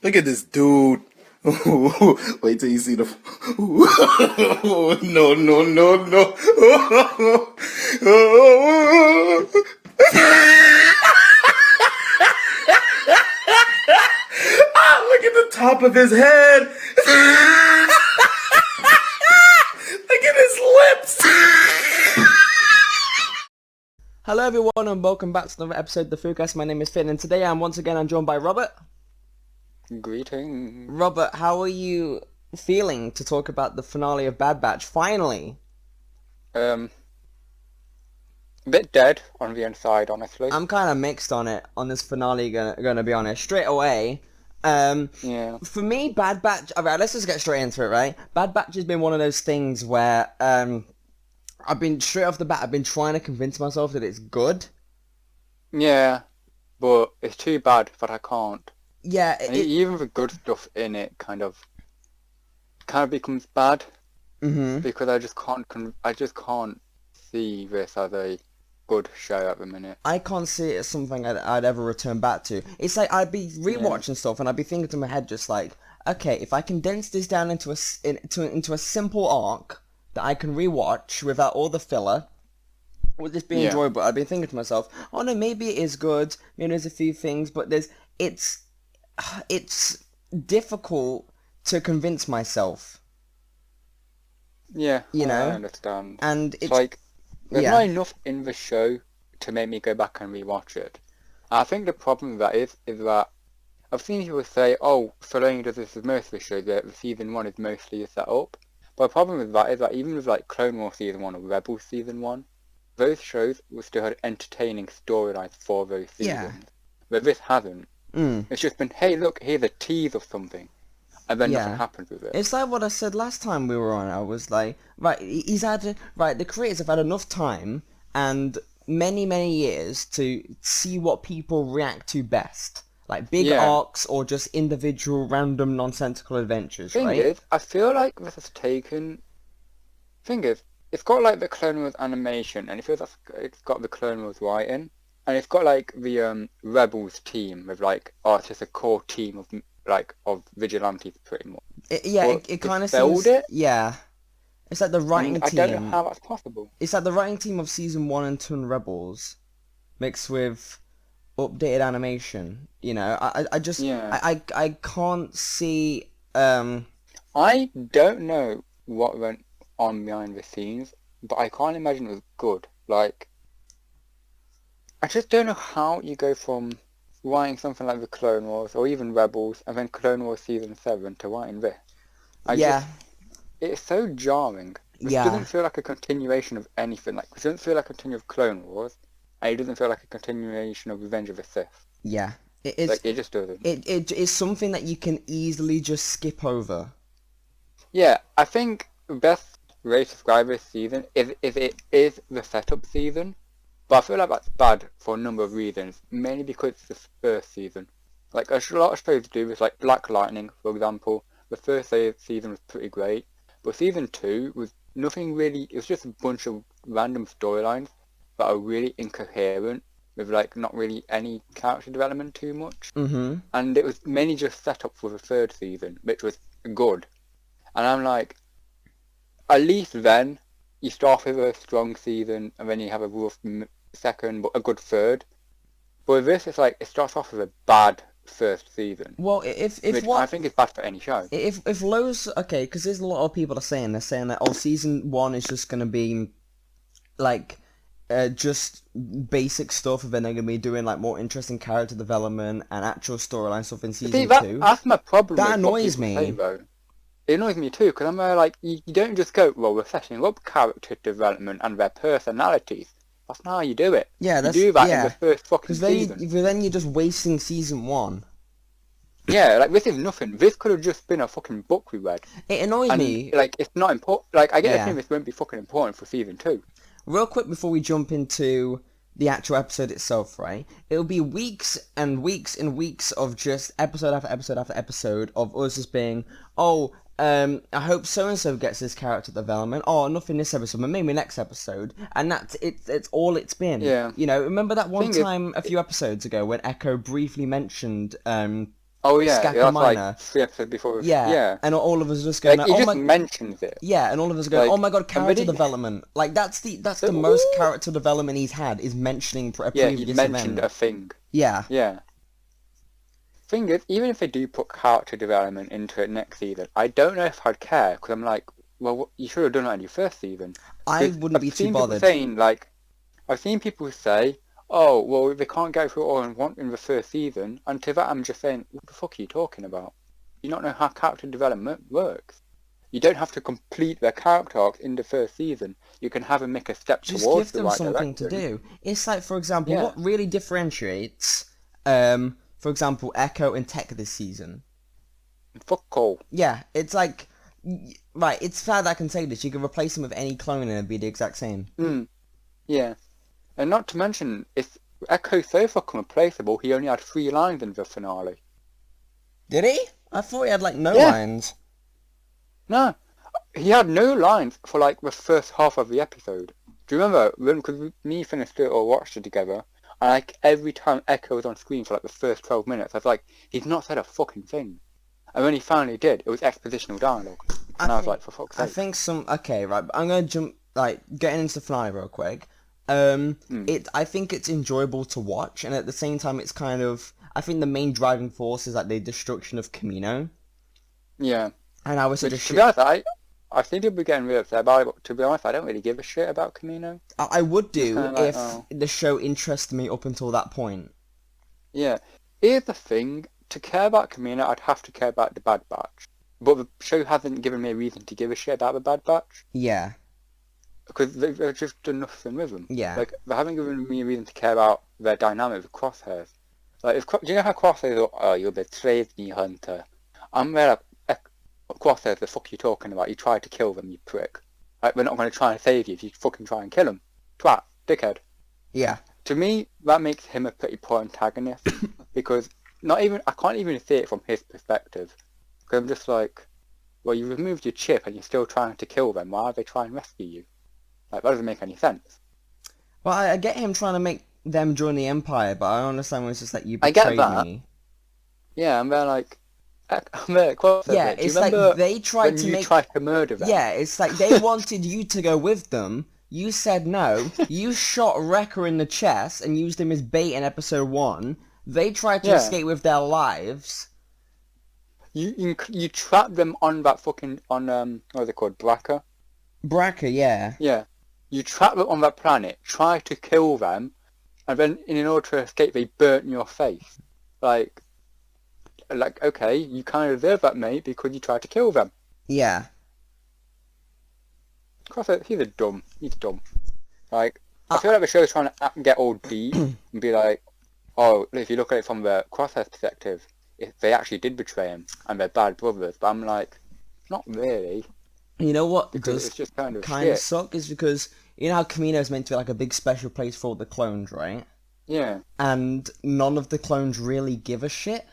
Look at this dude. Wait till you see the. No, no, no, no. Look at the top of his head. Look at his lips. Hello everyone and welcome back to another episode of the Foocast. My name is Finn and today I'm joined by Robert. Greetings. Robert, how are you feeling to talk about the finale of Bad Batch? Finally! A bit dead on the inside, honestly. I'm kind of mixed on it, on this finale, gonna be honest. Straight away, Yeah. for me, Bad Batch... Alright, let's just get straight into it, right? Bad Batch has been one of those things where, I've been, straight off the bat, I've been trying to convince myself that it's good. Yeah, but it's too bad that I can't. Yeah, And even the good stuff in it kind of becomes bad because I just can't see this as a good show at the minute. I can't see it as something I'd ever return back to. It's like I'd be rewatching stuff and I'd be thinking to my head just like, okay, if I condense this down into a simple arc that I can rewatch without all the filler, would this be enjoyable? I'd be thinking to myself, oh no, maybe it is good. Maybe there's a few things, but it's difficult to convince myself. Yeah, you know, I understand. And it's like there's not enough in the show to make me go back and rewatch it. I think the problem with that is that I've seen people say, oh, Filoni does this with most of the shows, that the season 1 is mostly set up. But the problem with that is that even with like Clone Wars season 1 or Rebels season 1, those shows will still have entertaining storylines for those seasons. But this hasn't. It's just been, hey, look, here's a tease of something. And then nothing happens with it. It's like what I said last time we were on. I was like, the creators have had enough time and many, many years to see what people react to best. Like big arcs or just individual random nonsensical adventures, Thing is, I feel like this has taken... Thing is, it's got like the Clone Wars animation, and it feels like it's got the Clone Wars writing, and it's got like the Rebels team with like, oh, it's just a core team of vigilantes pretty much. It kind of seems... Yeah. It's like the writing team. I don't know how that's possible. It's like the writing team of season 1 and 2 in Rebels mixed with updated animation. You know, I can't see. I don't know what went on behind the scenes, but I can't imagine it was good. Like, I just don't know how you go from writing something like the Clone Wars or even Rebels and then Clone Wars season 7 to writing this. It's so jarring. It doesn't feel like a continuation of anything. Like, it doesn't feel like a continuation of Clone Wars, and it doesn't feel like a continuation of Revenge of the Sith. Yeah. It is. Like, it just doesn't. It is something that you can easily just skip over. Yeah, I think the best way to describe this season is it is the setup season, but I feel like that's bad for a number of reasons, mainly because it's the first season. Like, a lot of shows do this, like Black Lightning, for example. The first season was pretty great, but season 2 was nothing really. It was just a bunch of random storylines that are really incoherent, with like not really any character development too much. And it was mainly just set up for the third season, which was good. And I'm like, at least then you start with a strong season and then you have a rough second but a good third. But with this, it's like it starts off with a bad first season. Well, if what I think is bad for any show. If Lowe's, okay, because there's a lot of people they're saying that season 1 is just gonna be like just basic stuff, and then they're gonna be doing like more interesting character development and actual storyline stuff in season 2. That's my problem. That annoys me. It annoys me too, because I'm like, you don't just go, well, we're setting up character development and their personalities. That's not how you do it. Yeah, you do that in the first fucking season. Because then you're just wasting season 1. Yeah, like, this is nothing. This could have just been a fucking book we read. It annoys me. Like, it's not important. Like, I get the feeling this won't be fucking important for season 2. Real quick before we jump into the actual episode itself, right? It'll be weeks and weeks and weeks of just episode after episode after episode of us just being, I hope so-and-so gets this character development. Oh, nothing this episode, but maybe next episode. And that's it's all it's been. Yeah. You know, remember that one time a few episodes ago when Echo briefly mentioned Oh yeah, Scapa that's Minor. like 3 episodes before. Yeah, Yeah, and all of us just going, like he oh just my, mentions it. yeah, and all of us going, oh Like, my god, and they character didn't. development. Like that's the most Ooh, character development he's had is mentioning a yeah, he previous mentioned event. a thing. Yeah, Yeah. Thing is, even if they do put character development into it next season, I don't know if I'd care because I'm like, well, you should have done that in your first season. I Because wouldn't be I've too seen people bothered. saying like, I've seen people say, oh, well, they can't go through it all in the first season. And to that, I'm just saying, what the fuck are you talking about? You don't know how character development works. You don't have to complete their character arc in the first season. You can have them make a step Just towards give the them right something to direction. do. It's like, for example, Yeah. what really differentiates, for example, Echo and Tech this season. Fuck all. Yeah, it's like, right, it's sad I can say this, you can replace them with any clone and it'd be the exact same. Yeah. And not to mention, if Echo's so fucking replaceable, he only had 3 lines in the finale. Did he? I thought he had, like, no Yeah. lines. No, he had no lines for like the first half of the episode. Do you remember when, because me finished it or watched it together, and like every time Echo was on screen for like the first 12 minutes, I was like, he's not said a fucking thing. And when he finally did, it was expositional dialogue. And I was like, for fuck's I sake. think okay, right, I'm gonna jump, like, getting into the fly real quick. I think it's enjoyable to watch, and at the same time, it's kind of, I think the main driving force is like the destruction of Camino. Yeah. And I was Which, such a to be honest, I've seen people getting really upset about it, but to be honest, I don't really give a shit about Camino. I would Just do kinda like, if oh. the show interested me up until that point. Yeah. Here's the thing, to care about Camino, I'd have to care about the Bad Batch. But the show hasn't given me a reason to give a shit about the Bad Batch. Yeah. Because they've just done nothing with them. Yeah. Like, they haven't given me a reason to care about their dynamic with Crosshairs. Like, do you know how Crosshairs are, oh, you betrayed me, Hunter. I'm there like, Crosshairs, the fuck are you talking about? You tried to kill them, you prick. Like, we're not going to try and save you if you fucking try and kill them. Twat. Dickhead. Yeah. To me, that makes him a pretty poor antagonist. Because I can't even see it from his perspective. Because I'm just like, well, you removed your chip and you're still trying to kill them. Why are they trying to rescue you? Like, that doesn't make any sense. Well, I get him trying to make them join the Empire, but I understand when it's just like, you I get betrayed that. me. Yeah, and they're like, Crosshairs, Yeah, do you it's like remember they tried when to you make... tried to murder them? Yeah, it's like they wanted you to go with them. You said no. You shot Wrecker in the chest and used him as bait in episode 1. They tried to Yeah. escape with their lives. You trapped them on that fucking, on, what are they called, Braca? Braca, yeah. Yeah. You trapped them on that planet, tried to kill them, and then in order to escape, they burnt your face. Like, okay, you kind of deserve that, mate, because you tried to kill them. Yeah. Crosshairs, he's dumb. Like, I feel like the show's trying to get all deep and be like, oh, if you look at it from the Crosshairs perspective, they actually did betray him and they're bad brothers. But I'm like, not really. You know what Because does it's just kind of kind of shit. suck is because you know how Camino's meant to be like a big special place for all the clones, right? Yeah. And none of the clones really give a shit.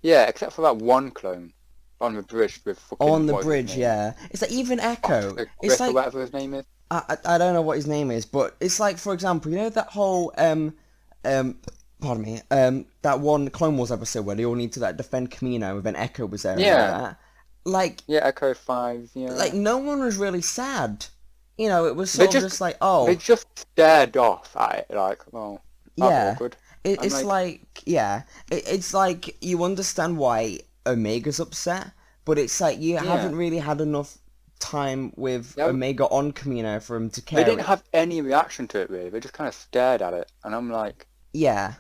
Yeah, except for that one clone on the bridge with fucking... On the what was his bridge, name? yeah. It's like even Echo. Chris It's or like whatever his name is. I don't know what his name is, but it's like, for example, you know that whole pardon me, that one Clone Wars episode where they all need to like defend Camino, and then Echo was there. Yeah. And all that. Like, Yeah, Echo 5, yeah. like no one was really sad. You know, it was sort of just like, oh, They just stared off at it, like, well, that's yeah. awkward. It's like, yeah, it's like you understand why Omega's upset, but it's like you haven't really had enough time with Omega on Camino for him to care. They didn't have any reaction to it, really. They just kind of stared at it, and I'm like, yeah,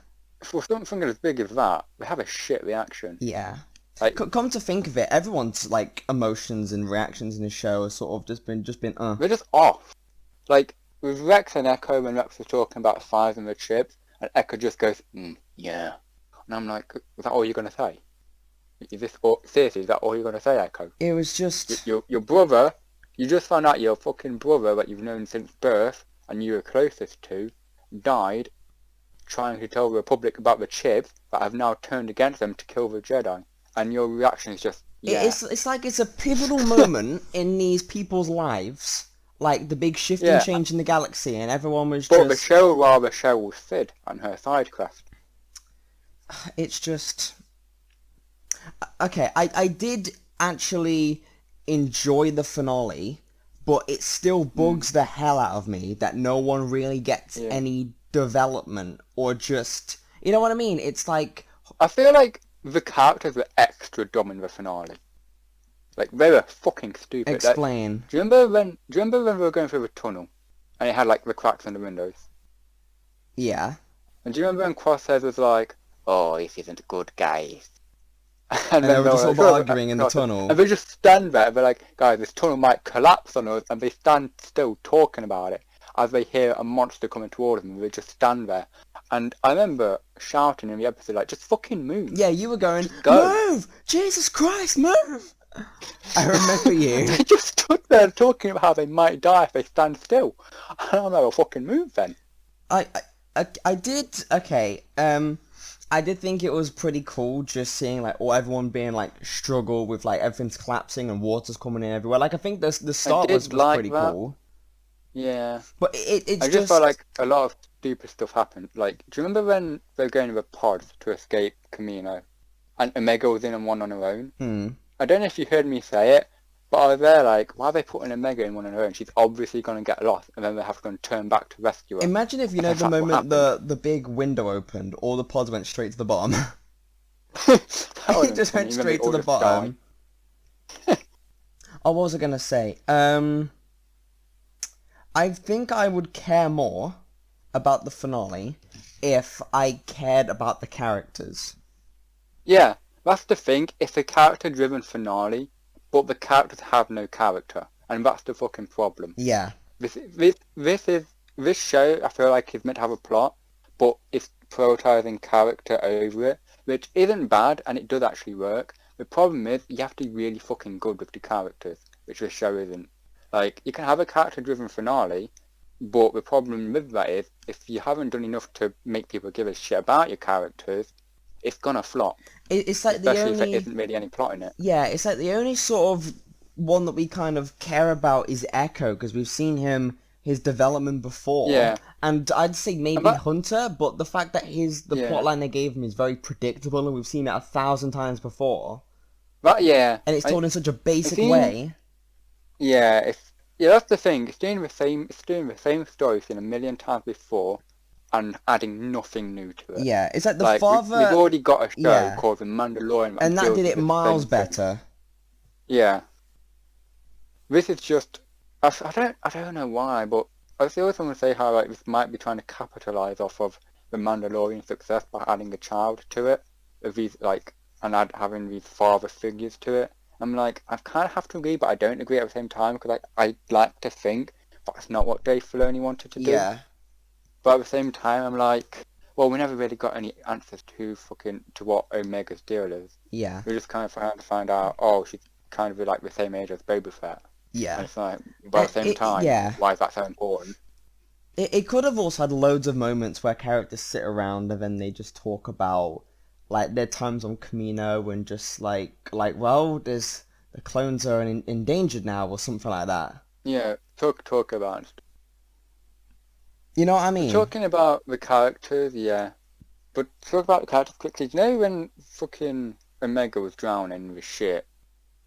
for something as big as that, they have a shit reaction. yeah. Like, Come to think of it, everyone's like emotions and reactions in the show have sort of just been they're just off. Like, with Rex and Echo, when Rex was talking about size and the chips, and Echo just goes, yeah. And I'm like, is that all you're going to say? Seriously, is that all you're going to say, Echo? It was just... Your brother, you just found out your fucking brother that you've known since birth, and you were closest to, died trying to tell the Republic about the chips that have now turned against them to kill the Jedi. And your reaction is just, yeah. It's like it's a pivotal moment in these people's lives. Like the big shifting change in the galaxy, and everyone was But just... Michelle was Sid and her side quest. It's just... Okay, I did actually enjoy the finale, but it still bugs the hell out of me that no one really gets Yeah. any development or just, you know what I mean? It's like, I feel like the characters were extra dumb in the finale. Like, they were fucking stupid. Like, explain. do you remember when we were going through the tunnel and it had like the cracks in the windows? Yeah. And do you remember when Crosshairs was like, "Oh, this isn't good, guys," and And they then were they just were sort like, of arguing in the Crosshairs, tunnel. and they just stand there. They're like, "Guys, this tunnel might collapse on us," and they stand still talking about it as they hear a monster coming towards them. And they just stand there. And I remember shouting in the episode, like, "Just fucking move! Yeah, you were going, Just go!" move! Jesus Christ, move! I remember you. They just stood there talking about how they might die if they stand still. And I'm like, "Well, fucking move then." I did, okay, I did think it was pretty cool just seeing, like, all everyone being, like, struggle with, like, everything's collapsing and water's coming in everywhere. Like, I think the start did was like pretty that. cool. Yeah. But it's I just felt like a lot of stupid stuff happened. Like, do you remember when they were going to the pods to escape Camino, and Omega was in on one on her own? I don't know if you heard me say it, but I was there like, why are they putting Omega in one on her own? She's obviously going to get lost, and then they have to go and turn back to rescue her. Imagine if, you know, And the that's what moment happened. the big window opened, all the pods went straight to the bottom. That It wasn't just funny, went even they straight to all the just died. bottom. Oh, what was I gonna say? I think I would care more about the finale if I cared about the characters. Yeah, that's the thing. It's a character-driven finale, but the characters have no character, and that's the fucking problem. Yeah. This show, I feel like, is meant to have a plot, but it's prioritizing character over it, which isn't bad, and it does actually work. The problem is, you have to be really fucking good with the characters, which this show isn't. Like, you can have a character-driven finale, but the problem with that is, if you haven't done enough to make people give a shit about your characters, it's gonna flop. It's like the Especially if there only... isn't really any plot in it. Yeah, it's like the only sort of one that we kind of care about is Echo, because we've seen his development before. Yeah. And I'd say maybe But, Hunter, but the fact that the yeah. plotline they gave him is very predictable and we've seen it 1,000 times before. But yeah. And it's told in such a basic seen- way. Yeah, that's the thing. It's doing the same story seen a million times before, and adding nothing new to it. Yeah, it's like the Like father... we've already got a show yeah. called The Mandalorian, And that deals did with it the miles same thing. better. Yeah, this is just I don't know why, but I was always want to say how like this might be trying to capitalize off of the Mandalorian success by adding a child to it, of these like having these father figures to it. I'm like, I kind of have to agree, but I don't agree at the same time because I like to think that's not what Dave Filoni wanted to do. Yeah. But at the same time, I'm like, well, we never really got any answers to what Omega's deal is. Yeah. We just kind of trying to find out, oh, she's kind of like the same age as Boba Fett. And Yeah. it's like, but at the same time, yeah. why is that so important? It could have also had loads of moments where characters sit around and then they just talk about like their times on Camino and just like well, the clones are endangered now or something like that. Yeah, talk about it. You know what I mean? Talking about the characters, yeah. But talk about the characters quickly. Do you know when fucking Omega was drowning with shit,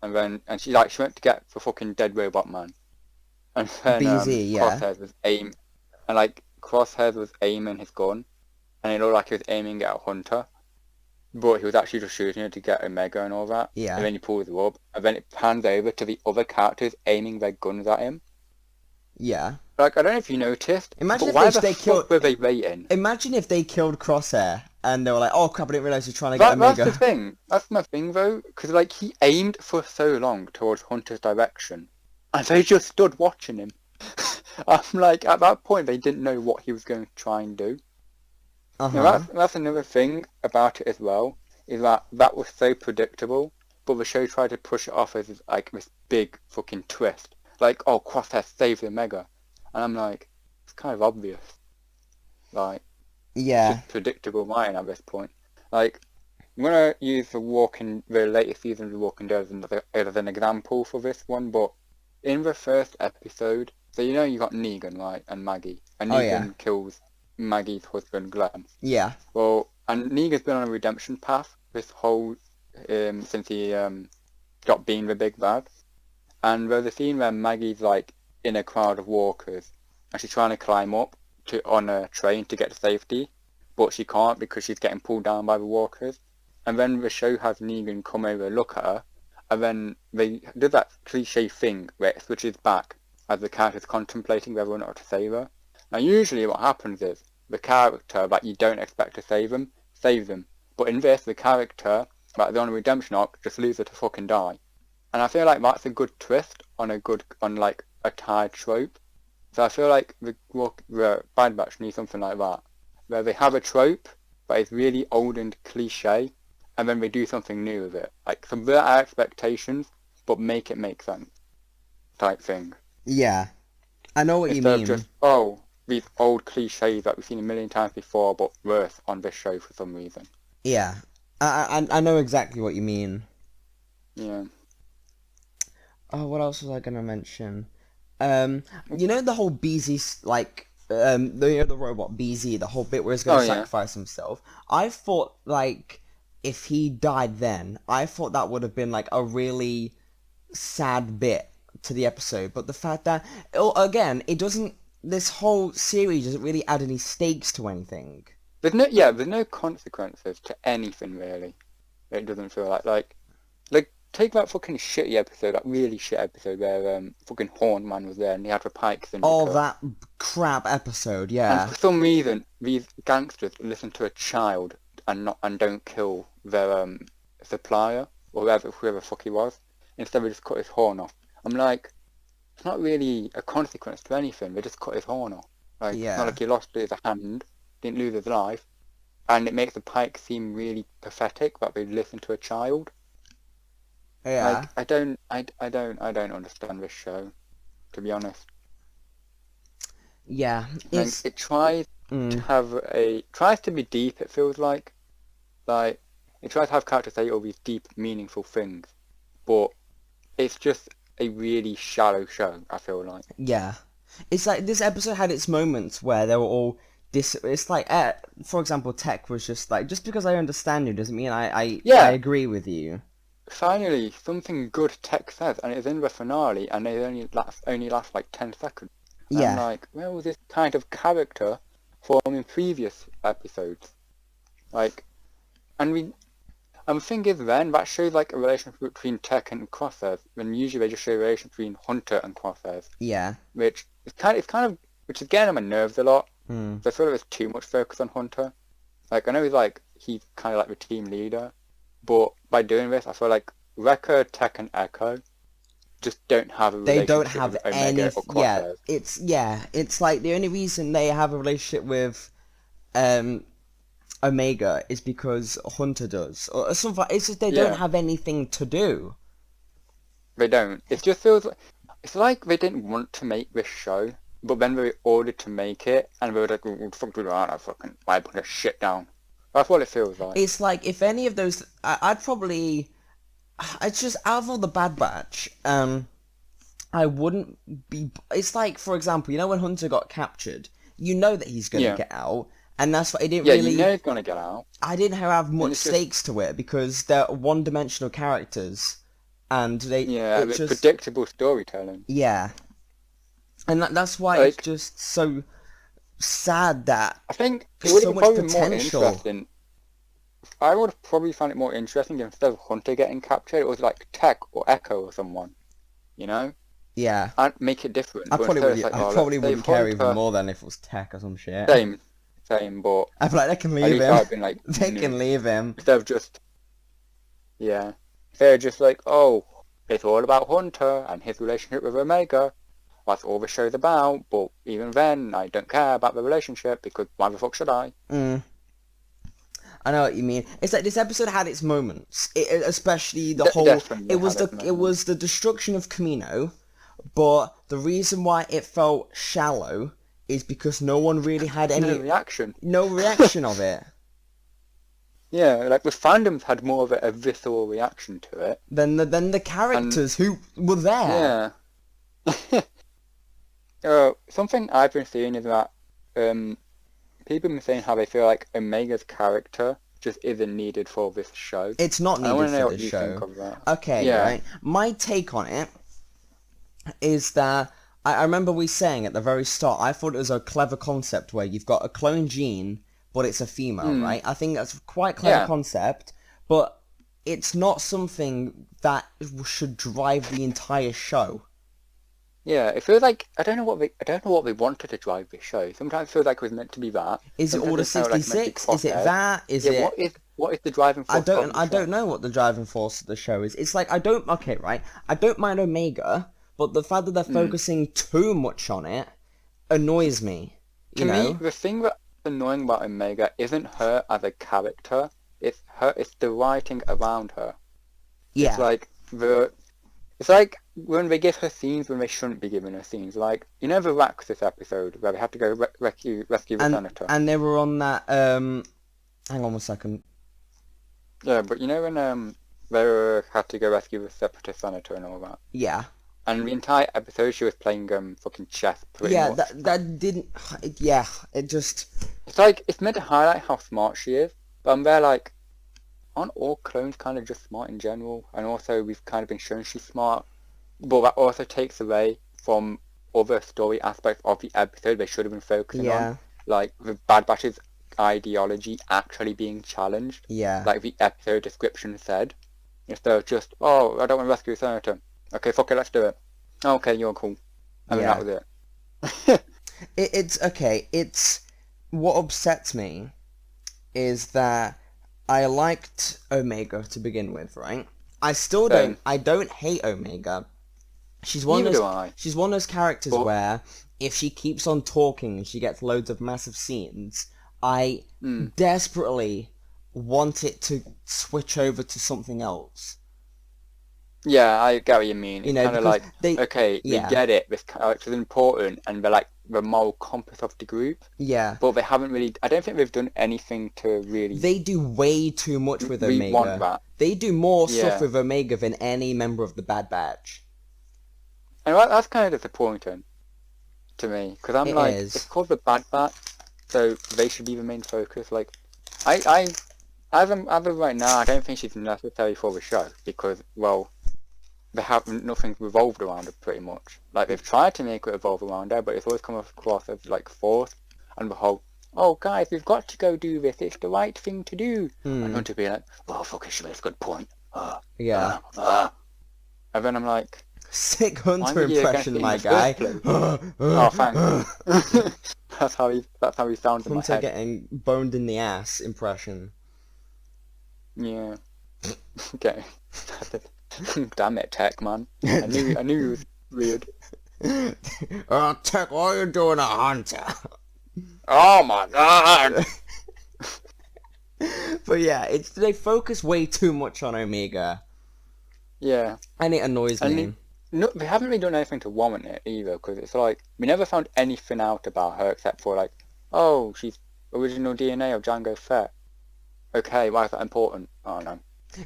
and she went to get the fucking dead robot man, and then BZ, yeah. Crosshairs was aiming his gun, and it looked like he was aiming at a hunter, but he was actually just shooting it to get Omega and all that. Yeah. And then he pulls the up, and then it pans over to the other characters aiming their guns at him. Yeah. Like, I don't know if you noticed, Imagine but if why they the killed... fuck were they waiting? Imagine if they killed Crosshair and they were like, oh crap, I didn't realise he was trying to get That's Omega. the thing. That's my thing, though, because like he aimed for so long towards Hunter's direction, and they just stood watching him. I'm like, at that point, they didn't know what he was going to try and do. Uh-huh. That's another thing about it as well, is that was so predictable, but the show tried to push it off as like this big fucking twist, like, oh, Crosshair saved Omega, and I'm like, it's kind of obvious, like. Yeah. Just predictable writing at this point. Like, I'm gonna use the latest season of The Walking Dead as an example for this one, but in the first episode, so you know you got Negan, right, and Maggie, and Negan kills Maggie's husband Glenn. Yeah. Well, and Negan's been on a redemption path this whole since he got being the big bad. And there's a scene where Maggie's like in a crowd of walkers, and she's trying to climb up on a train to get to safety, but she can't because she's getting pulled down by the walkers. And then the show has Negan come over and look at her, and then they do that cliche thing where it switches back as the character's contemplating whether or not to save her. Now usually what happens is the character that you don't expect to save them, saves them. But in this, the character, like the on a redemption arc, just leaves her to fucking die. And I feel like that's a good twist on like a tired trope. So I feel like the Bad Batch needs something like that, where they have a trope that is really old and cliche, and then they do something new with it, like subvert our expectations, but make it make sense, type thing. Yeah, I know what you mean. Instead of just these old cliches that we've seen a million times before, but worse on this show for some reason. Yeah, I know exactly what you mean. Yeah. Oh, what else was I gonna mention? You know the whole BZ, like, the robot BZ, the whole bit where he's gonna sacrifice himself. I thought, like, if he died then, I thought that would have been, like, a really sad bit to the episode. But the fact that, again, this whole series doesn't really add any stakes to anything. There's no consequences to anything, really. It doesn't feel like take that fucking shitty episode, that really shit episode where fucking Hornman was there and he had the Pike syndicate. Oh, that crap episode, yeah. And for some reason, these gangsters listen to a child and don't kill their supplier or whoever the fuck he was. Instead, they just cut his horn off. I'm like, it's not really a consequence to anything. They just cut his horn off. Like, It's not like he lost his hand, didn't lose his life, and it makes the Pike seem really pathetic that they listen to a child. Yeah. Like, I don't understand this show, to be honest. Yeah. It tries tries to be deep, it feels like. Like, it tries to have characters say all these deep, meaningful things, but it's just a really shallow show, I feel like. Yeah. It's like, this episode had its moments where they were all it's like, for example, Tech was just like, just because I understand you doesn't mean I agree with you. Finally, something good Tech says, and it's in the finale, and it only lasts like 10 seconds. Yeah. I'm like, where was this kind of character from in previous episodes? Like, and the thing is then, that shows like a relationship between Tech and Crosshairs, when usually they just show a relationship between Hunter and Crosshairs. Yeah. Which is getting on my nerves a lot. Mm. So I feel like there's too much focus on Hunter. Like, I know he's kind of like the team leader, but by doing this, I feel like Wrecker, Tech, and Echo just don't have a relationship. They don't have with Omega or Crosshairs. It's like the only reason they have a relationship with Omega is because Hunter does, or something. It's just they don't have anything to do. They don't. It just feels like it's like they didn't want to make this show, but then they were ordered to make it, and they were like, "What the fuck do I fucking why put this shit down?" That's what it feels like. It's like, if any of those, I'd probably, it's just, out of all the Bad Batch, I wouldn't be, it's like, for example, you know when Hunter got captured, you know that he's going to get out, and that's why I didn't really... Yeah, you know he's going to get out. I didn't have much stakes to it, because they're one-dimensional characters, and they... Yeah, it's just predictable storytelling. Yeah. And that's why it's just so sad that I think it there's would so have much probably potential. more interesting. I would have probably found it more interesting if instead of Hunter getting captured, it was like Tech or Echo or someone, you know? Yeah. I'd make it different. I probably wouldn't care even more than if it was Tech or some shit. Same, but I'd be like, they can leave him. I'd been like, they can leave him. Instead of just, they're just like, oh, it's all about Hunter and his relationship with Omega. That's all the show's about, but even then, I don't care about the relationship, because why the fuck should I? I know what you mean. It's like this episode had its moments, especially the whole. It was the destruction of Camino, but the reason why it felt shallow is because no one really had any reaction. No reaction of it. Yeah, like the fandoms had more of a visceral reaction to it than the characters who were there. Yeah. Something I've been seeing is that people have been saying how they feel like Omega's character just isn't needed for this show. It's not I want needed to know for what the you think show. of that. Okay, Yeah. right. My take on it is that I remember we saying at the very start, I thought it was a clever concept where you've got a clone gene, but it's a female, right? I think that's quite a clever Yeah. concept, but it's not something that should drive the entire show. Yeah, it feels like I don't know what they wanted to drive this show. Sometimes it feels like it was meant to be that. Is it Order Sometimes felt like it meant to be 66? Is it crosshair. that? Is Yeah, it... what is the driving force? I don't know what the driving force of the show is. It's like, okay, right, I don't mind Omega, but the fact that they're focusing too much on it annoys me, To me, the thing that's annoying about Omega isn't her as a character, it's the writing around her. Yeah. It's like when they give her scenes when they shouldn't be giving her scenes. Like, you know the Raxus episode where they have to go rescue the senator? And they were on that, hang on 1 second. Yeah, but you know when had to go rescue the separatist senator and all that? Yeah. And the entire episode she was playing fucking chess pretty Yeah, much. that didn't... it just... It's like, it's meant to highlight how smart she is, but I'm there like, aren't all clones kind of just smart in general? And also we've kind of been shown she's smart, but that also takes away from other story aspects of the episode they should have been focusing on. Like the Bad Batch's ideology actually being challenged. Yeah. Like the episode description said. Instead of just, oh, I don't want to rescue a senator. Okay, fuck it, let's do it. Okay, you're cool. And then that was it. It's okay. It's what upsets me is that I liked Omega to begin with, right? I still don't. I don't hate Omega. She's one of those. She's one of those characters where if she keeps on talking and she gets loads of massive scenes, I desperately want it to switch over to something else. Yeah, I get what you mean. It's kind of like, they get it, this character's important, and they're like the moral compass of the group. Yeah. But they haven't really, I don't think they've done anything to really... They do way too much with Omega. Want that. They do more stuff with Omega than any member of the Bad Batch. And that's kind of disappointing to me, because I'm it's called the Bad Batch, so they should be the main focus. Like, as of right now, I don't think she's necessary for the show, because, well... they have nothing revolved around her pretty much. Like they've tried to make it evolve around her, but it's always come across as like forced and the whole, oh guys, we've got to go do this, it's the right thing to do. And not to be like, well fuck it, she makes a good point. And then I'm like, sick Hunter impression, my guy. Oh thanks. that's how he sounds in my Hunter head. getting boned in the ass impression. Yeah. Okay. Damn it, Tech, man. I knew it was weird. Oh, Tech, what are you doing, a Hunter? Oh my god! But yeah, they focus way too much on Omega. Yeah. And it annoys me. No, they haven't really done anything to warrant it either, because it's like, we never found anything out about her except for like, oh, she's original DNA of Jango Fett. Okay, why is that important? Oh no.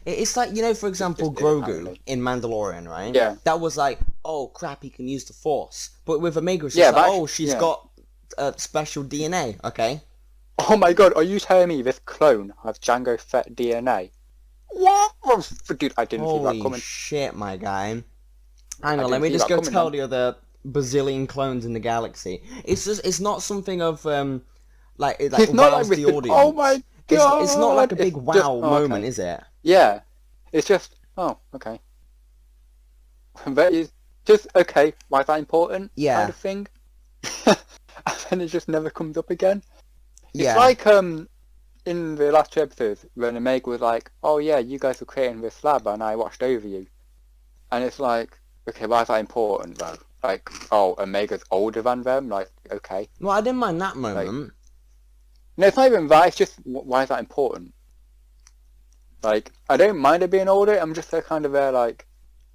It's like, you know, for example, Grogu in Mandalorian, right? Yeah. That was like, oh crap, he can use the Force. But with Omega, it's just like, oh, she's got special DNA, okay? Oh my god, are you telling me this clone has Jango Fett DNA? What? Dude, I didn't see that coming. Holy shit, my guy. Hang on, let me just go tell the other bazillion clones in the galaxy. It's just, it's not something of, like it's not not wows like the audience. Oh my god! It's not like a big wow moment, is it? Yeah, it's just, oh, okay. But it's just, okay, why is that important? Yeah. Kind of thing. And then it just never comes up again. Yeah. It's like, in the last two episodes, when Omega was like, oh yeah, you guys were creating this lab and I watched over you. And it's like, okay, why is that important though? Like, oh, Omega's older than them? Like, okay. Well, I didn't mind that moment. Like, no, it's not even that, it's just, why is that important? Like, I don't mind it being older, I'm just kind of there like,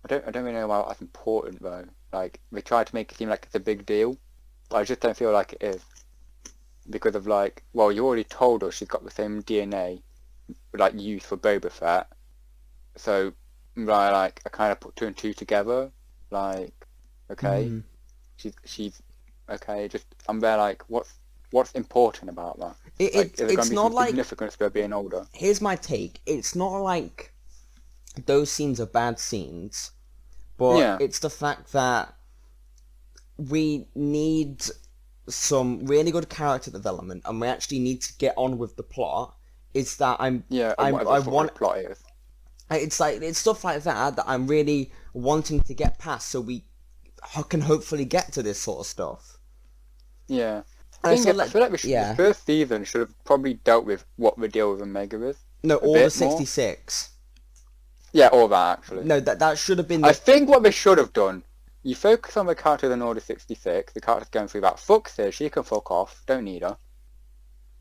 I don't really know why that's important though. Like, they try to make it seem like it's a big deal, but I just don't feel like it is. Because of like, well, you already told us she's got the same DNA, like, used for Boba Fett. So, like, I kind of put two and two together, like, okay, she's, okay, just, I'm there like, what's important about that? It, Like, it is there it's going to be not some like, significance to her being older? here's my take. It's not like those scenes are bad scenes, but Yeah. it's the fact that we need some really good character development, and we actually need to get on with the plot. It's that Yeah, or whatever I sort want. of plot is. It's like it's stuff like that I'm really wanting to get past, so we can hopefully get to this sort of stuff. Yeah. And so I feel like the yeah, first season should have probably dealt with what the deal with Omega is. no, A Order bit more. 66. Yeah, all that actually. No, that should have been. I think what they should have done, you focus on the character in Order 66, the character's going through that, fuck her, she can fuck off, don't need her.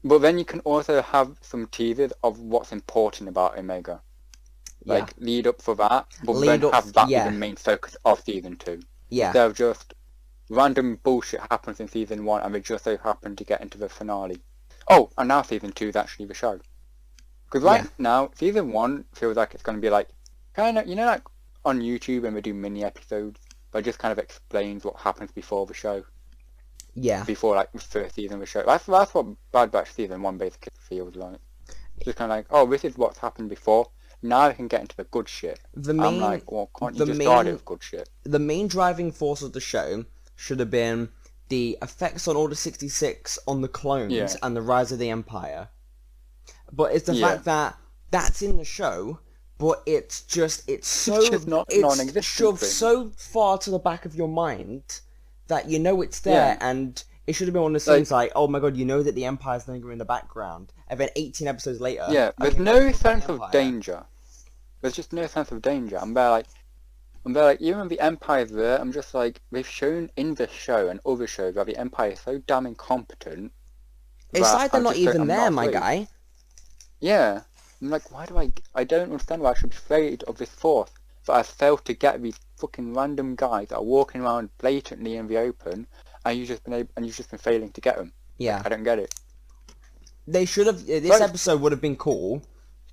But then you can also have some teasers of what's important about Omega. Like, lead up for that, but then have that be the main focus of Season 2. Yeah. Instead of just random bullshit happens in Season 1 and they just so happen to get into the finale. Oh, and now Season 2 is actually the show. Because now, Season 1 feels like it's going to be like, kind of, you know, like on YouTube when they do mini episodes, but it just kind of explains what happens before the show. Yeah. Before, like, the first season of the show. That's what Bad Batch Season 1 basically feels like. Just kind of like, oh, this is what's happened before. Now I can get into the good shit. I'm like, well, can't you just start it with good shit? The main driving force of the show should have been the effects on Order 66 on the clones and the rise of the Empire. But it's the fact that that's in the show, but it's just non-existent. Shoved so far to the back of your mind that you know it's there, and it should have been one of the things like, oh my god, you know that the Empire's lingering in the background, and then 18 episodes later... Yeah, there's no sense of danger. There's just no sense of danger. I'm there like, even when the Empire's there, I'm just like, they've shown in this show and other shows that the Empire is so damn incompetent. It's like they're not even there, my guy. Yeah. I'm like, I don't understand why I should be afraid of this force, but I failed to get these fucking random guys that are walking around blatantly in the open, and you've just been failing to get them. Yeah. I don't get it. They should have... This episode would have been cool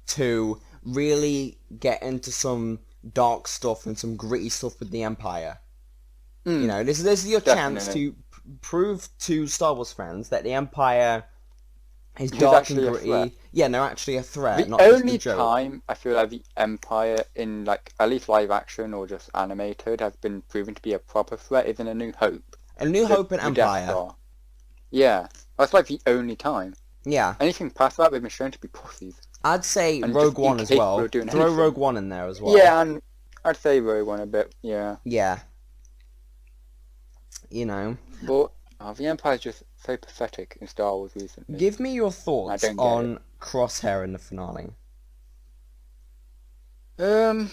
to really get into some dark stuff and some gritty stuff with the Empire. You know, this is your chance to prove to Star Wars fans that the Empire is dark and gritty. Yeah, no, actually a threat. The only time I feel like the Empire in, like, at least live action or just animated has been proven to be a proper threat is in A New Hope. A New Hope and Empire. Yeah, that's like the only time. Yeah. Anything past that, they've been shown to be pussies. I'd say Rogue One as well. Throw Rogue One in there as well. Yeah, and I'd say Rogue One a bit, yeah. Yeah. You know. But the Empire's just so pathetic in Star Wars recently. Give me your thoughts on Crosshair in the finale. To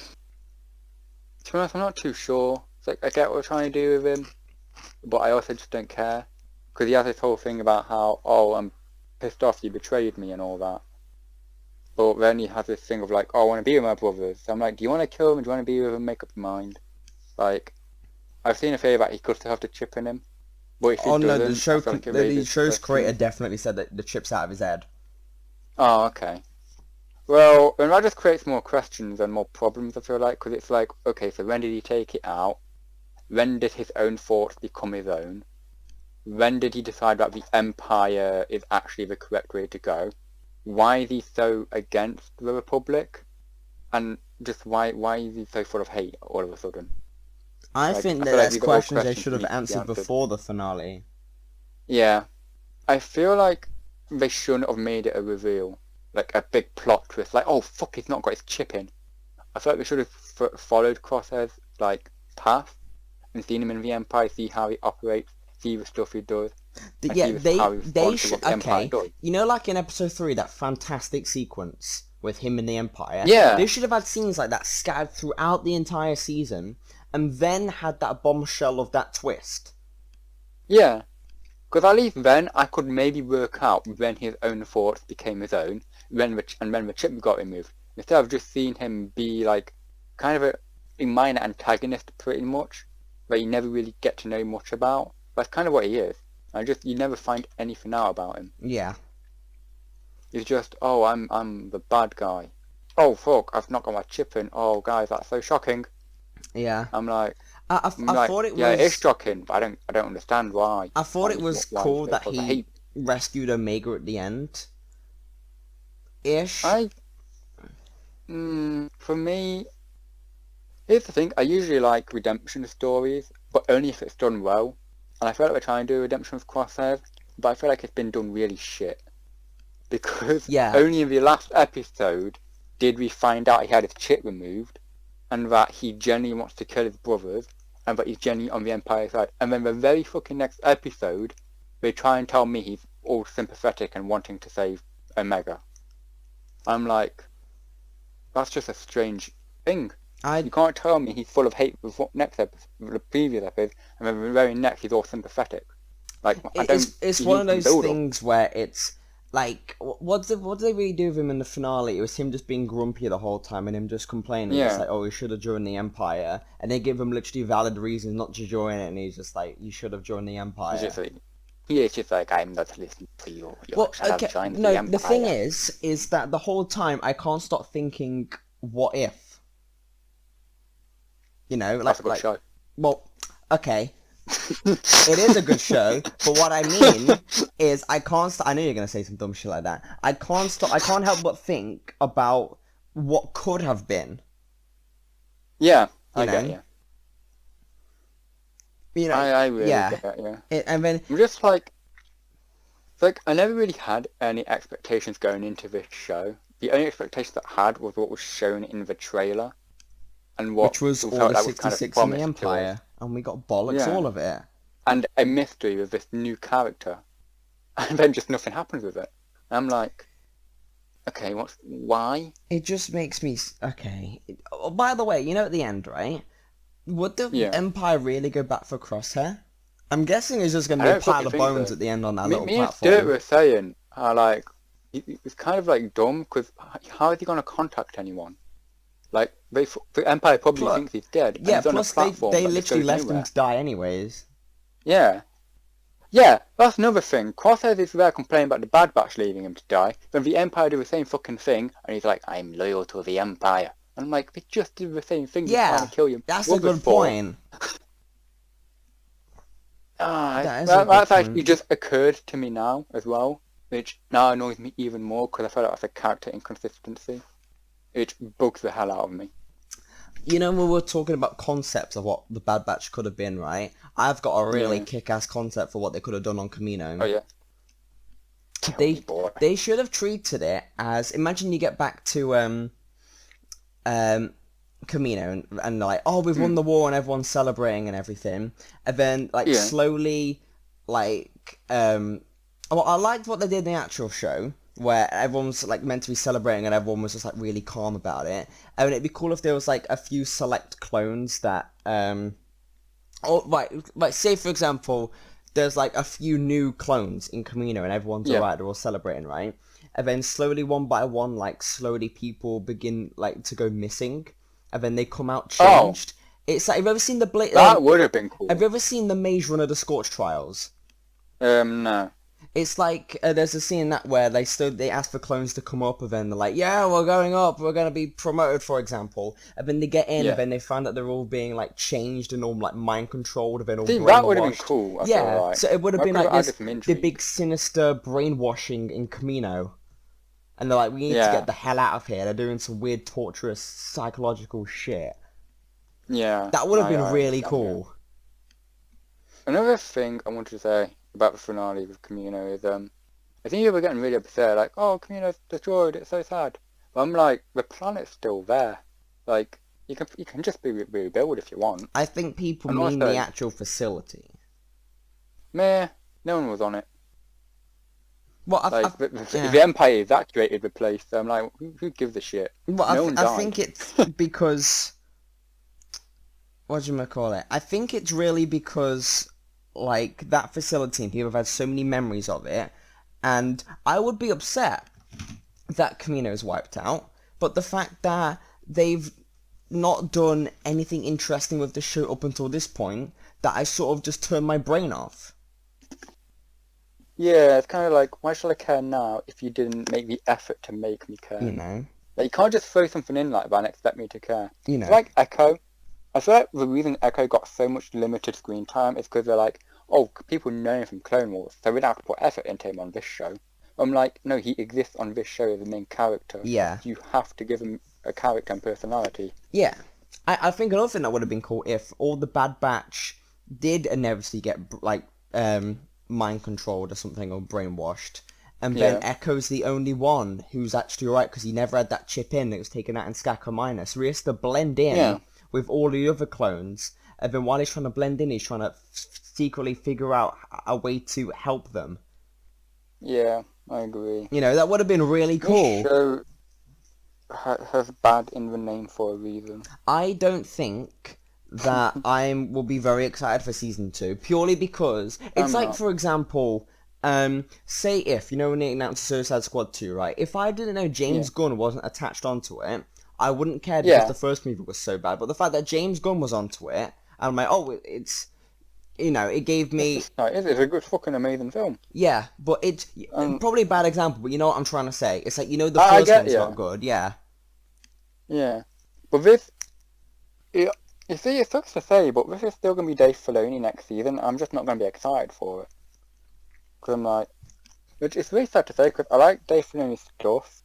be honest, I'm not too sure. It's like, I get what we're trying to do with him, but I also just don't care. Because he has this whole thing about how, oh, I'm pissed off you betrayed me and all that. But then he has this thing of like, oh, I want to be with my brothers. So I'm like, do you want to kill him? Do you want to be with him? Make up your mind. Like, I've seen a theory that he could still have the chip in him. But if he doesn't, the show's creator definitely said that the chip's out of his head. Oh, okay. Well, then that just creates more questions and more problems, I feel like, because it's like, okay, so when did he take it out? When did his own thoughts become his own? When did he decide that the Empire is actually the correct way to go? Why is he so against the Republic? And just why is he so full of hate all of a sudden? I think that's questions they should have answered before the finale. Yeah. I feel like they shouldn't have made it a reveal. Like a big plot twist. Like, oh fuck, he's not got his chip in. I feel like they should have followed Crosshair's, like, path. And seen him in the Empire, see how he operates, see the stuff he does. Yeah, they should, okay. You know, like in episode 3, that fantastic sequence with him in the Empire? Yeah. They should have had scenes like that scattered throughout the entire season, and then had that bombshell of that twist. Yeah. Because at least then, I could maybe work out when his own thoughts became his own, when the chip got removed. Instead of just seeing him be, like, kind of a minor antagonist, pretty much, that you never really get to know much about. That's kind of what he is. You never find anything out about him. Yeah. He's just, oh, I'm the bad guy. Oh, fuck, I've not got my chip in. Oh, guys, that's so shocking. Yeah. I'm like... I thought it was... Yeah, it is shocking, but I don't understand why. I thought it was cool that he rescued Omega at the end. Ish. For me, here's the thing. I usually like redemption stories, but only if it's done well. And I feel like we're trying to do redemption with Crosshair, but I feel like it's been done really shit. Because only in the last episode did we find out he had his chip removed, and that he genuinely wants to kill his brothers, and that he's genuinely on the Empire side. And then the very fucking next episode, they try and tell me he's all sympathetic and wanting to save Omega. I'm like, that's just a strange thing. You can't tell me he's full of hate with next episode, the previous episode, and then the very next he's all sympathetic. Like, it's one of those things where it's like, what did they really do with him in the finale? It was him just being grumpy the whole time and him just complaining. It's like, oh, he should have joined the Empire, and they give him literally valid reasons not to join it, and he's just like, you should have joined the Empire. It's just like, I'm not listening to you. Well, okay, no, the thing is that the whole time I can't stop thinking, what if? You know, like, that's a good show. Well, okay. It is a good show, but what I mean is I know you're gonna say some dumb shit like that. I can't help but think about what could have been. Yeah, I get you. You know, I really get that, and then I'm just like, it's like I never really had any expectations going into this show. The only expectations that I had was what was shown in the trailer, and what which was all the 66 in the Empire. And we got bollocks all of it. And a mystery with this new character. And then just nothing happens with it. And I'm like, okay, why? It just makes me... Okay. By the way, you know at the end, right? Would the Empire really go back for Crosshair? I'm guessing it's just going to be a pile of bones at the end on that little platform. Me and Stuart were saying, like, it's kind of like dumb, because how is he going to contact anyone? Like, the Empire probably thinks he's dead. Yeah, plus they literally left him to die anyways. Yeah. Yeah, that's another thing. Crosshair is there complaining about the Bad Batch leaving him to die, then the Empire do the same fucking thing, and he's like, I'm loyal to the Empire. And I'm like, they just did the same thing. Yeah, trying to kill you. That's a good point. That's actually just occurred to me now as well, which now annoys me even more, because I feel like that's a character inconsistency. It bugs the hell out of me. You know, when we're talking about concepts of what the Bad Batch could have been, right? I've got a really kick-ass concept for what they could have done on Kamino. Oh, yeah. They should have treated it as... Imagine you get back to Kamino and like, oh, we've won the war and everyone's celebrating and everything. And then, like, slowly, like... Well, I liked what they did in the actual show, where everyone's like meant to be celebrating and everyone was just like really calm about it. And it'd be cool if there was like a few select clones that say for example there's like a few new clones in Kamino and everyone's alright, they're all celebrating, right? And then slowly one by one, like slowly people begin like to go missing, and then they come out changed. It's like, have you ever seen that would have been cool. Have you ever seen the Maze Runner The Scorch Trials? No. It's like, there's a scene in that where they ask for clones to come up, and then they're like, yeah, we're going up, we're going to be promoted, for example. And then they get in, and then they find that they're all being, like, changed and all, like, mind-controlled, and then all brainwashed. That would have been cool. So it would have been, like, the big sinister brainwashing in Kamino. And they're like, we need to get the hell out of here. They're doing some weird, torturous, psychological shit. Yeah. That would have been really cool. Another thing I wanted to say about the finale with Kamino is, I think you were getting really upset, like, oh, Kamino's destroyed, it's so sad. But I'm like, the planet's still there. Like, you can just rebuild if you want. I think people mean the actual facility. Meh, no one was on it. Well, if the Empire evacuated the place, I'm like, who gives a shit? Well, no one died. I think it's because... What do you call it? I think it's really because... like, that facility, and people have had so many memories of it, and I would be upset that Kamino's wiped out, but the fact that they've not done anything interesting with the show up until this point, that I sort of just turned my brain off. Yeah, it's kind of like, why should I care now if you didn't make the effort to make me care? You know? Like, you can't just throw something in like that and expect me to care. You know? It's like Echo. I feel like the reason Echo got so much limited screen time is because they're like, oh, people know him from Clone Wars, so we'd have to put effort into him on this show. I'm like, no, he exists on this show as a main character. Yeah. You have to give him a character and personality. Yeah. I think another thing that would have been cool if all the Bad Batch did inevitably get, like, mind controlled or something, or brainwashed. And Ben Echo's the only one who's actually right, because he never had that chip in that was taken out in Skako Minor. So he has to blend in with all the other clones. And then while he's trying to blend in, he's trying to secretly figure out a way to help them. Yeah, I agree. You know, that would have been really cool. This show has bad in the name for a reason. I don't think that I will be very excited for season 2, purely because it's like, for example, say if, you know, when they announced Suicide Squad 2, right? If I didn't know James Gunn wasn't attached onto it, I wouldn't care because the first movie was so bad. But the fact that James Gunn was onto it, I'm like, oh, it's, you know, it gave me... It's a good fucking amazing film. Yeah, but it's probably a bad example, but you know what I'm trying to say? It's like, you know, the first one's not good, yeah. Yeah. But this... you see, it sucks to say, but this is still going to be Dave Filoni next season. I'm just not going to be excited for it. Because I'm like... Which is really sad to say, because I like Dave Filoni's stuff,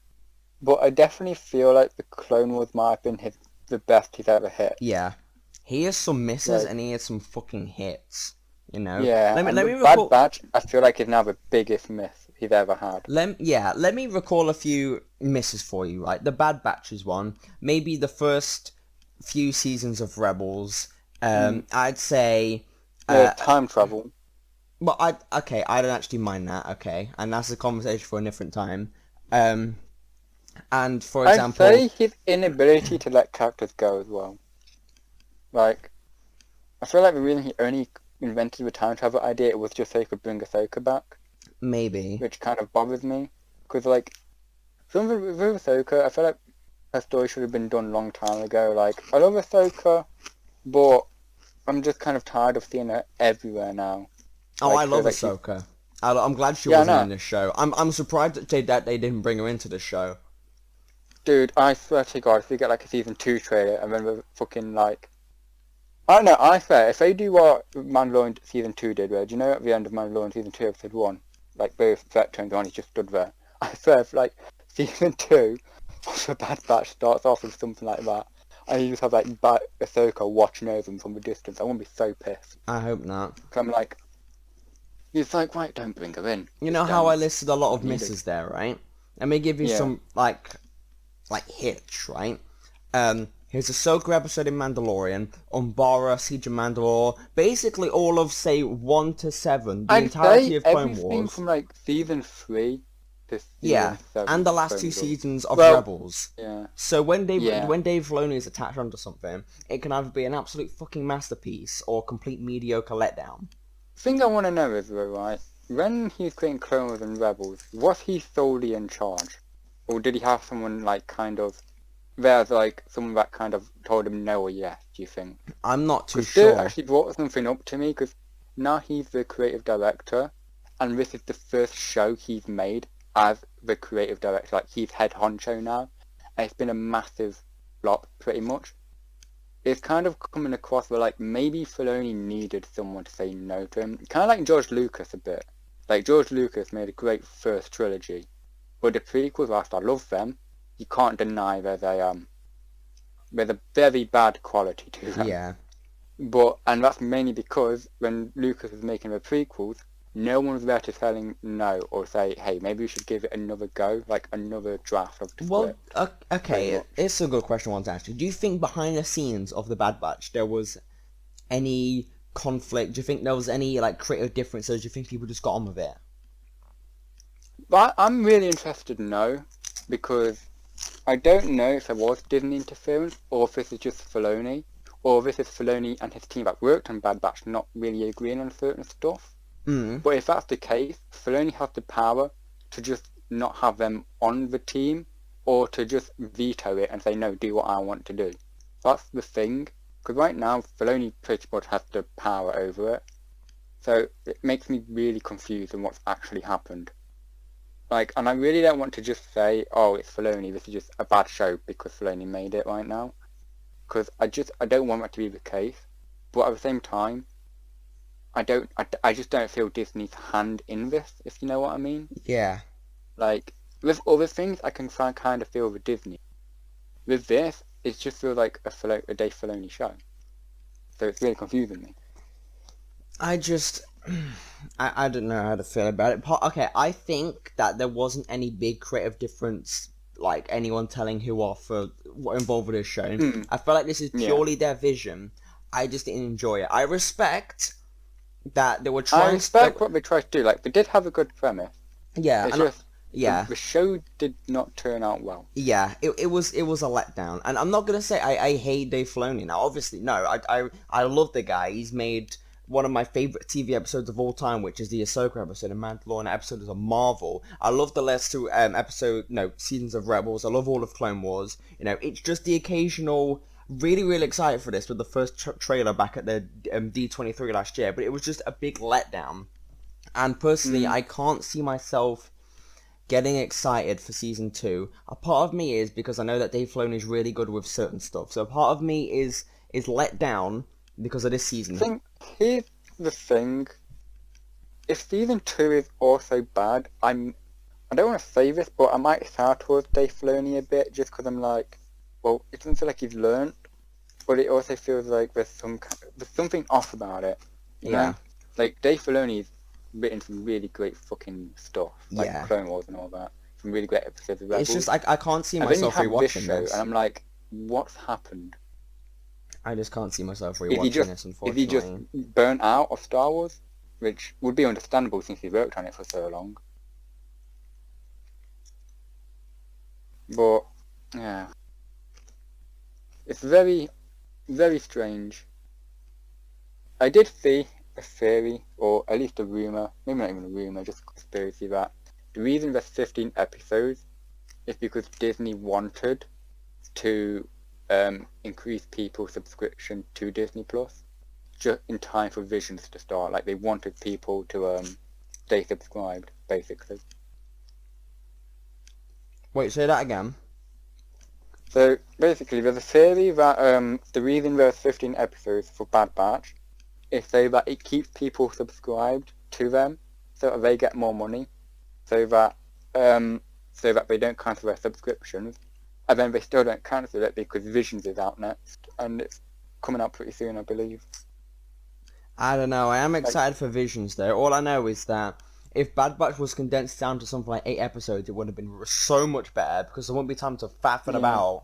but I definitely feel like the Clone Wars might have been the best he's ever hit. Yeah. He has some misses and he has some fucking hits, you know? Yeah, let me Bad Batch, I feel like is now the biggest miss he's ever had. Let me recall a few misses for you, right? The Bad Batch is one. Maybe the first few seasons of Rebels. I'd say... time travel. But I don't actually mind that, okay? And that's a conversation for a different time. And, for example... I'd say his inability to let characters go as well. Like, I feel like the reason he only invented the time travel idea was just so he could bring Ahsoka back. Maybe. Which kind of bothers me. Because, like, something with Ahsoka, I feel like her story should have been done a long time ago. Like, I love Ahsoka, but I'm just kind of tired of seeing her everywhere now. Oh, like, I love Ahsoka. I'm glad she wasn't in this show. I'm surprised that they didn't bring her into the show. Dude, I swear to God, if we get, like, a season 2 trailer and then we're fucking, like... I don't know, I swear, if they do what Mandalorian Season 2 did, where, do you know at the end of Mandalorian Season 2, Episode 1, like, both veterans on, he just stood there. I swear, if, like, Season 2 of the Bad Batch starts off with something like that, and you just have, like, Ahsoka watching over them from a distance, I won't be so pissed. I hope not. Because I'm like, it's like, right, don't bring her in. You know how I listed a lot of misses there, right? Let me give you some, like hits, right? Here's Ahsoka episode in Mandalorian, Umbara, Siege of Mandalore, basically all of, say, 1 to 7, the entirety of Clone Wars. Everything from, like, Season 3 to Season 7. And the last 2 seasons of Rebels. Yeah. So when Dave Filoni is attached onto something, it can either be an absolute fucking masterpiece or a complete mediocre letdown. The thing I want to know is, though, right, when he's creating Clone Wars and Rebels, was he solely in charge? Or did he have someone, like, kind of... There's, like, someone that kind of told him no or yes, do you think? I'm not too sure. They actually brought something up to me, because now he's the creative director, and this is the first show he's made as the creative director. Like, he's head honcho now, and it's been a massive flop, pretty much. It's kind of coming across where, like, maybe Filoni needed someone to say no to him. Kind of like George Lucas a bit. Like, George Lucas made a great first trilogy, but the prequels, whilst I love them, you can't deny there's a very bad quality to them. Yeah. And that's mainly because when Lucas was making the prequels, no one was there to tell him no or say, hey, maybe we should give it another go, like another draft of the script. Well, okay, it's a good question I want to ask you. Do you think behind the scenes of the Bad Batch there was any conflict? Do you think there was any, like, creative differences? Do you think people just got on with it? But I'm really interested to know, because I don't know if there was Disney interference, or if this is just Filoni, or if this is Filoni and his team that worked on Bad Batch not really agreeing on certain stuff. But if that's the case, Filoni has the power to just not have them on the team, or to just veto it and say, no, do what I want to do. That's the thing, because right now, Filoni pretty much has the power over it. So it makes me really confused on what's actually happened. Like, and I really don't want to just say, oh, it's Filoni, this is just a bad show because Filoni made it right now. Because I don't want that to be the case. But at the same time, I just don't feel Disney's hand in this, if you know what I mean. Yeah. Like, with other things, I can kind of feel with Disney. With this, it just feels like a Dave Filoni show. So it's really confusing me. I just, I don't know how to feel about it. Okay, I think that there wasn't any big creative difference, like anyone telling who off for what involved with this show. I feel like this is purely their vision. I just didn't enjoy it. I respect that they were trying. I respect what they tried to do. Like, they did have a good premise. Yeah, It's just yeah. the show did not turn out well. Yeah, it was a letdown, and I'm not gonna say I hate Dave Filoni now. Obviously, no, I love the guy. He's made one of my favorite TV episodes of all time, which is the Ahsoka episode, and Mandalorian episode is a marvel. I love the last two seasons of Rebels. I love all of Clone Wars. You know, it's just the occasional. Really, really excited for this with the first trailer back at the D23 last year, but it was just a big letdown. And personally, I can't see myself getting excited for season 2. A part of me is because I know that Dave Filoni is really good with certain stuff. So a part of me is let down because of this season. I think here's the thing. If season 2 is also bad, I don't want to say this, but I might sound towards Dave Filoni a bit just because I'm like, well, it doesn't feel like he's learned, but it also feels like there's something off about it. You know? Like Dave Filoni's written some really great fucking stuff, like Clone Wars and all that. Some really great episodes of Rebels. It's just I can't see myself rewatching this. And I'm like, what's happened? I just can't see myself rewatching this, unfortunately. If he just burnt out of Star Wars, which would be understandable since he worked on it for so long. But yeah, it's very, very strange. I did see a theory, or at least a rumour, maybe not even a rumour, just a conspiracy, that the reason there's 15 episodes is because Disney wanted to increase people's subscription to Disney Plus just in time for Visions to start. Like, they wanted people to stay subscribed, basically. Wait, say that again. So, basically, there's a theory that the reason there's 15 episodes for Bad Batch is so that it keeps people subscribed to them, so that they get more money, so that they don't cancel their subscriptions, and then they still don't cancel it because Visions is out next, and it's coming out pretty soon, I believe. I don't know, I am excited for Visions though. All I know is that if Bad Batch was condensed down to something like 8 episodes, it would have been so much better, because there wouldn't be time to faff it about.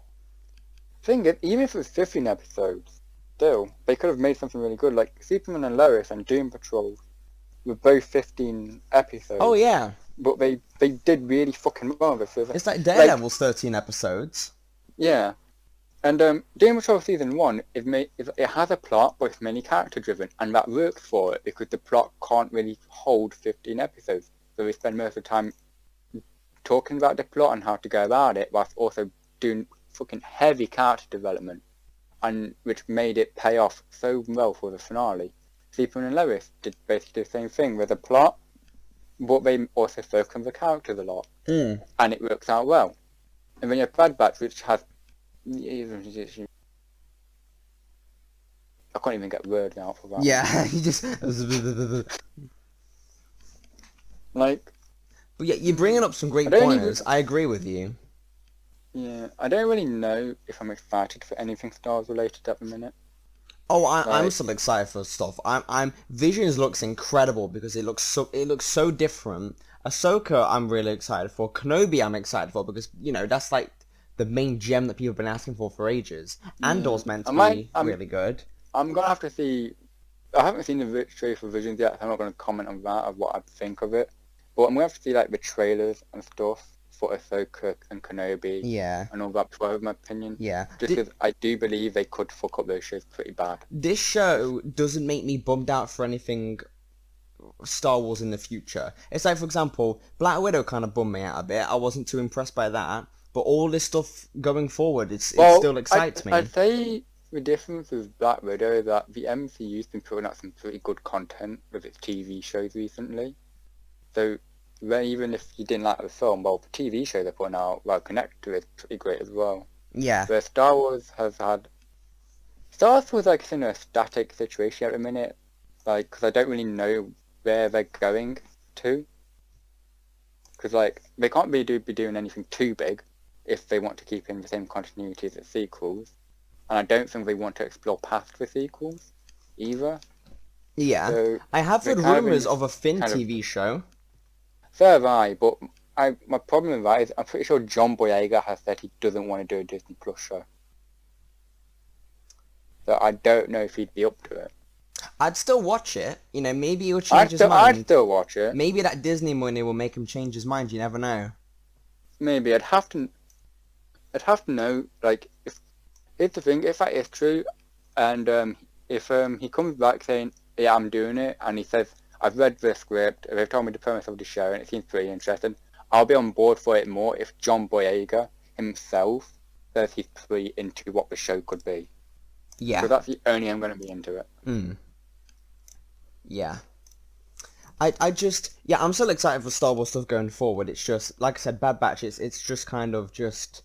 Thing is, even if it was 15 episodes, still, they could have made something really good. Like, Superman and Lois and Doom Patrol were both 15 episodes. Oh, yeah. But they did really fucking well. It's like Daredevil's 13 episodes. Yeah. And Doom Patrol Season 1, it has a plot, but it's mainly character-driven, and that works for it, because the plot can't really hold 15 episodes. So they spend most of the time talking about the plot and how to go about it, whilst also doing fucking heavy character development, and which made it pay off so well for the finale. Superman and Lois did basically the same thing with a plot, but they also focus on the characters a lot, and it works out well. And then you have Bad Batch, which has I can't even get words out for that. Yeah, you just like. But yeah, you're bringing up some great pointers. I agree with you. Yeah, I don't really know if I'm excited for anything Star Wars related at the minute. Oh, I'm still excited for stuff. Visions looks incredible because it looks so different. Ahsoka, I'm really excited for. Kenobi, I'm excited for because that's like the main gem that people have been asking for ages. Andor's meant to be really good. I'm gonna have to see. I haven't seen the trailer for Visions yet, so I'm not gonna comment on that of what I think of it. But I'm gonna have to see like the trailers and stuff for Ahsoka and Kenobi, and all that before I have my opinion. Yeah. Just because I do believe they could fuck up those shows pretty bad. This show doesn't make me bummed out for anything Star Wars in the future. It's like, for example, Black Widow kind of bummed me out a bit. I wasn't too impressed by that. But all this stuff going forward, it still excites me. I'd say the difference with Black Widow is that the MCU's been putting out some pretty good content with its TV shows recently. So even if you didn't like the film, well, the TV show they're putting out, well, connected to it, is pretty great as well. Yeah. Where Star Wars was like in a static situation at the minute, like, because I don't really know where they're going to. Because, like, they can't be doing anything too big if they want to keep in the same continuity as the sequels. And I don't think they want to explore past the sequels either. Yeah. So I have they're heard kind of in rumours this of a Finn kind of... TV show. So have I, but my problem with that is I'm pretty sure John Boyega has said he doesn't want to do a Disney Plus show. So I don't know if he'd be up to it. I'd still watch it. You know, maybe he'll change his mind. I'd still watch it. Maybe that Disney money will make him change his mind. You never know. Maybe I'd have to know. Like, if here's the thing, if that is true, and if he comes back saying, "Yeah, I'm doing it," and he says, "I've read the script, they've told me the premise of the show, and it seems pretty interesting," I'll be on board for it more if John Boyega himself says he's pretty into what the show could be. Yeah. So that's the only I'm going to be into it. Yeah. I'm still excited for Star Wars stuff going forward. It's just, like I said, Bad Batch, it's just kind of just,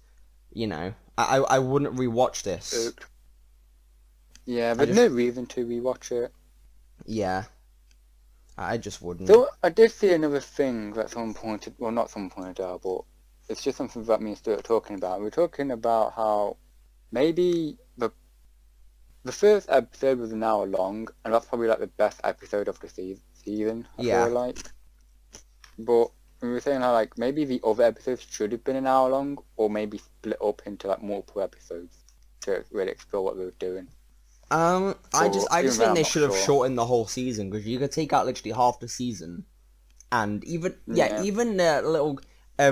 you know, I wouldn't rewatch this. Yeah, but no reason to rewatch it. Yeah. I just wouldn't. Though I did see another thing that someone pointed, well, not someone pointed out, but it's just something that me and Stuart were talking about. We were talking about how maybe the first episode was an hour long, and that's probably like the best episode of the season, I feel like. But we were saying how like maybe the other episodes should have been an hour long, or maybe split up into like multiple episodes to really explore what they were doing. I just think they should have sure. shortened the whole season, because you could take out literally half the season, and even the little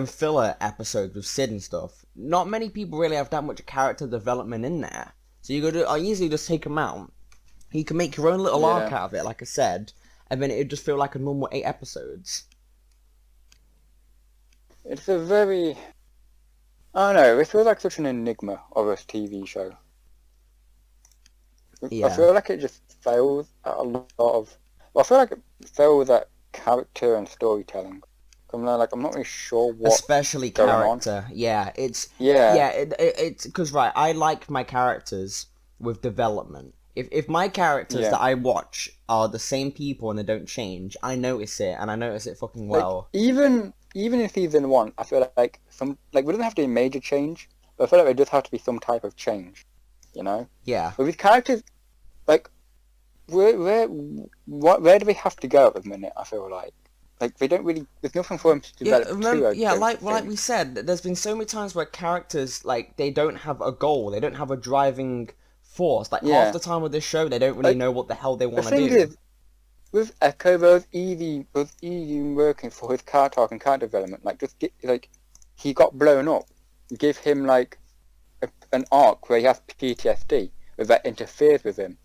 filler episodes with Sid and stuff. Not many people really have that much character development in there, so I usually just take them out. You can make your own little arc out of it, like I said, and then it'd just feel like a normal 8 episodes. It's a very, I don't know, it feels like such an enigma of a TV show. Yeah. I feel like it just fails at a lot of... Well, I feel like it fails at character and storytelling. I'm not really sure what... Especially character. Yeah, it's... Yeah. It's... Because, right, I like my characters with development. If my characters that I watch are the same people and they don't change, I notice it, and I notice it fucking well. Like, even in season 1, I feel like we don't have to be a major change, but I feel like there does have to be some type of change. You know? Yeah. But with characters, like, where do they have to go at the minute, I feel like? Like, they don't really, there's nothing for them to develop like we said, there's been so many times where characters, like, they don't have a goal, they don't have a driving force. Like, half the time with this show, they don't really know what the hell they want to do. The thing is, with Echo, there was easy working for his character arc and character development. Like, he got blown up. Give him, like, an arc where he has PTSD, where that interferes with him.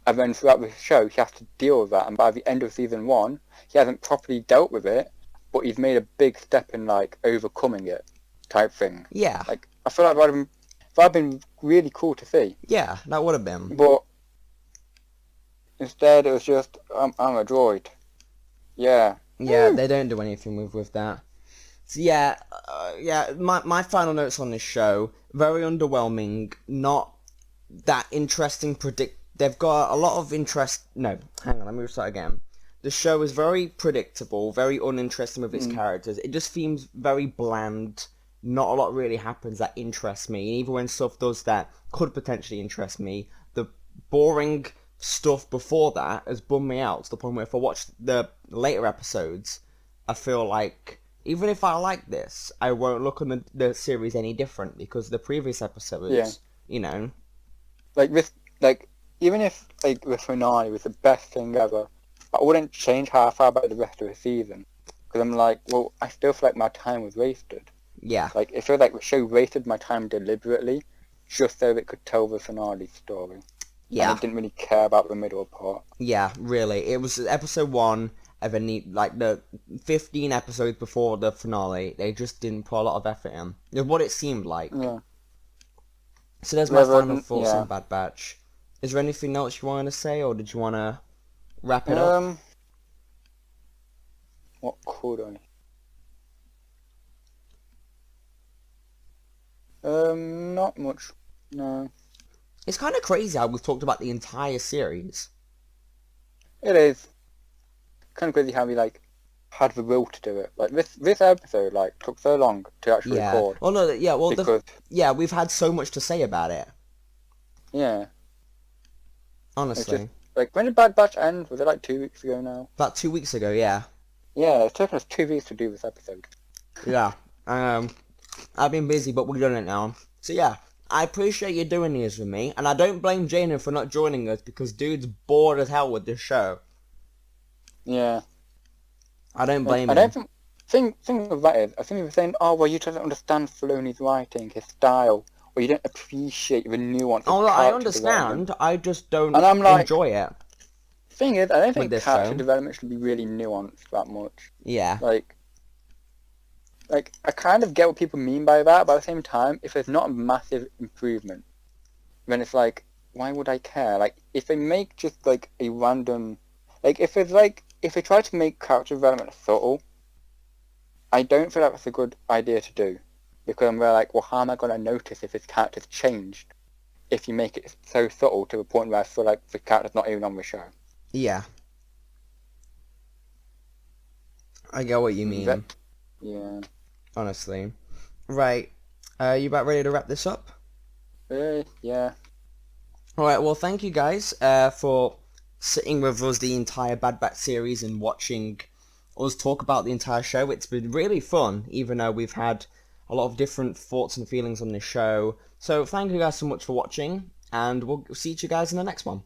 And then throughout the show, he has to deal with that. And by the end of season 1, he hasn't properly dealt with it, but he's made a big step in, like, overcoming it, type thing. Yeah. Like, I feel like that would have been really cool to see. Yeah, that would have been. But instead, it was just, I'm a droid. Yeah. Yeah, they don't do anything with that. So yeah, my final notes on this show, very underwhelming, not that interesting. They've got a lot of interest. No, hang on, let me start again. The show is very predictable, very uninteresting with its characters. It just seems very bland. Not a lot really happens that interests me. And even when stuff does that could potentially interest me, the boring stuff before that has bummed me out to the point where if I watch the later episodes, I feel like even if I like this, I won't look on the series any different because the previous episodes, you know, like this, like even if like the finale was the best thing ever, I wouldn't change how I felt about the rest of the season because I'm like, well, I still feel like my time was wasted. Yeah. Like it feels like the show wasted my time deliberately, just so it could tell the finale story. Yeah. And it didn't really care about the middle part. Yeah, really. It was episode 1, and then the 15 episodes before the finale, they just didn't put a lot of effort in. It's what it seemed like. Yeah. So there's my final thoughts on Bad Batch. Is there anything else you wanted to say, or did you want to wrap it up? What could I? Not much. No. It's kind of crazy how we've talked about the entire series. It is kind of crazy how we like had the will to do it. Like this episode like took so long to actually Yeah. record Well, no, yeah, well, because we've had so much to say about it. yeah, it's Honestly. just like when did Bad Batch end? Was it like 2 weeks ago now? About 2 weeks ago, yeah. Yeah, it's taken us 2 weeks to do this episode. Yeah. I've been busy, but we're doing it now. So yeah, I appreciate you doing these with me, and I don't blame Jaden for not joining us because dude's bored as hell with this show. Yeah. I don't Like, blame I him. don't think of that is, I think he was saying, oh, well, you don't understand Filoni's writing, his style, or you don't appreciate the nuance of Oh, look, I character development. understand. I just don't And I'm like, enjoy it. Thing is, I don't With think this character show. development should be really nuanced that much. Yeah. Like, I kind of get what people mean by that, but at the same time, if there's not a massive improvement, then it's like, why would I care? Like, if they make just, like, a random... Like, if they try to make character development subtle, I don't feel like that's a good idea to do. Because I'm like, well, how am I going to notice if his character's changed? If you make it so subtle to the point where I feel like the character's not even on the show. Yeah. I get what you mean. Yeah. Honestly. Right. You about ready to wrap this up? Yeah. Alright, well thank you guys for sitting with us the entire Bad Batch series and watching us talk about the entire show. It's been really fun, even though we've had a lot of different thoughts and feelings on this show. So thank you guys so much for watching, and we'll see you guys in the next one.